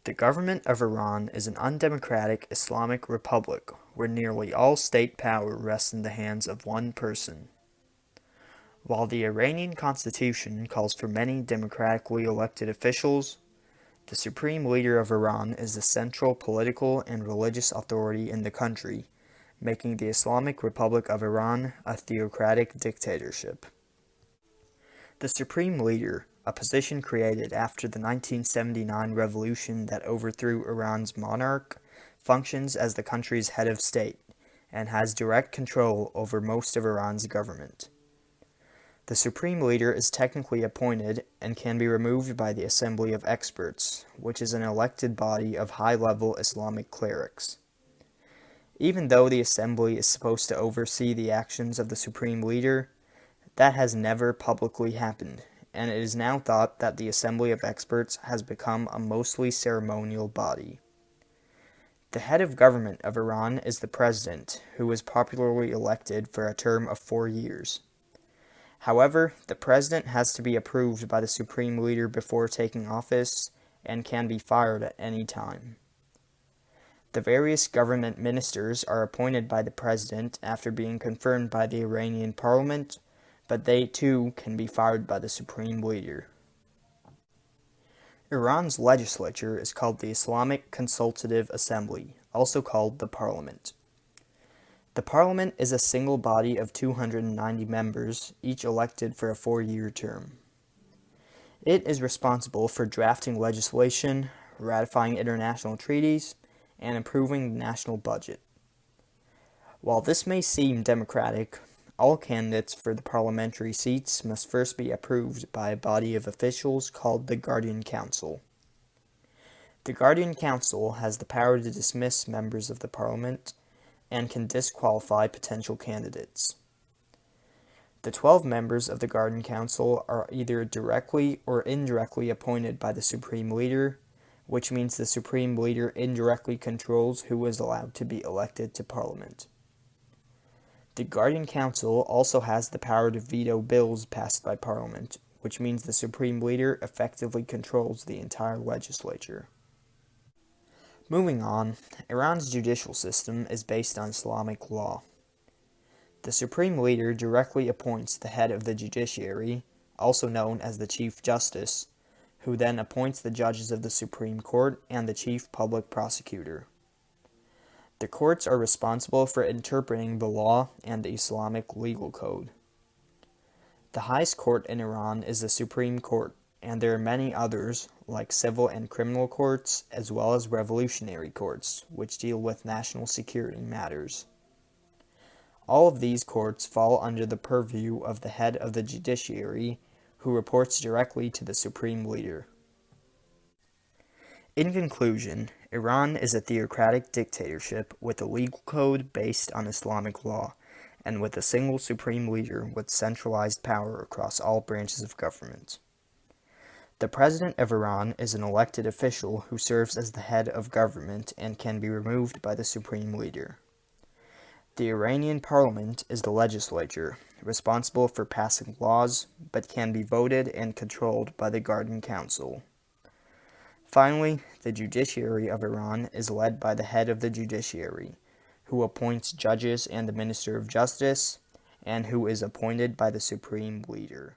The government of Iran is an undemocratic Islamic republic where nearly all state power rests in the hands of one person. While the Iranian constitution calls for many democratically elected officials, the supreme leader of Iran is the central political and religious authority in the country, making the Islamic Republic of Iran a theocratic dictatorship. The supreme leader, a position created after the 1979 revolution that overthrew Iran's monarch, functions as the country's head of state and has direct control over most of Iran's government. The supreme leader is technically appointed and can be removed by the Assembly of Experts, which is an elected body of high-level Islamic clerics. Even though the assembly is supposed to oversee the actions of the supreme leader, that has never publicly happened, and it is now thought that the Assembly of Experts has become a mostly ceremonial body. The head of government of Iran is the president, who is popularly elected for a term of 4 years. However, the president has to be approved by the supreme leader before taking office and can be fired at any time. The various government ministers are appointed by the president after being confirmed by the Iranian parliament, but they too can be fired by the supreme leader. Iran's legislature is called the Islamic Consultative Assembly, also called the parliament. The parliament is a single body of 290 members, each elected for a 4-year term. It is responsible for drafting legislation, ratifying international treaties, and approving the national budget. While this may seem democratic, all candidates for the parliamentary seats must first be approved by a body of officials called the Guardian Council. The Guardian Council has the power to dismiss members of the parliament and can disqualify potential candidates. The 12 members of the Guardian Council are either directly or indirectly appointed by the supreme leader, which means the supreme leader indirectly controls who is allowed to be elected to parliament. The Guardian Council also has the power to veto bills passed by Parliament, which means the supreme leader effectively controls the entire legislature. Moving on, Iran's judicial system is based on Islamic law. The supreme leader directly appoints the head of the Judiciary, also known as the Chief Justice, who then appoints the judges of the Supreme Court and the Chief Public Prosecutor. The courts are responsible for interpreting the law and the Islamic legal code. The highest court in Iran is the Supreme Court, and there are many others, like civil and criminal courts, as well as revolutionary courts, which deal with national security matters. All of these courts fall under the purview of the head of the Judiciary, who reports directly to the supreme leader. In conclusion, Iran is a theocratic dictatorship with a legal code based on Islamic law, and with a single supreme leader with centralized power across all branches of government. The president of Iran is an elected official who serves as the head of government and can be removed by the supreme leader. The Iranian parliament is the legislature, responsible for passing laws, but can be voted and controlled by the Guardian Council. Finally, the judiciary of Iran is led by the head of the judiciary, who appoints judges and the Minister of Justice, and who is appointed by the supreme leader.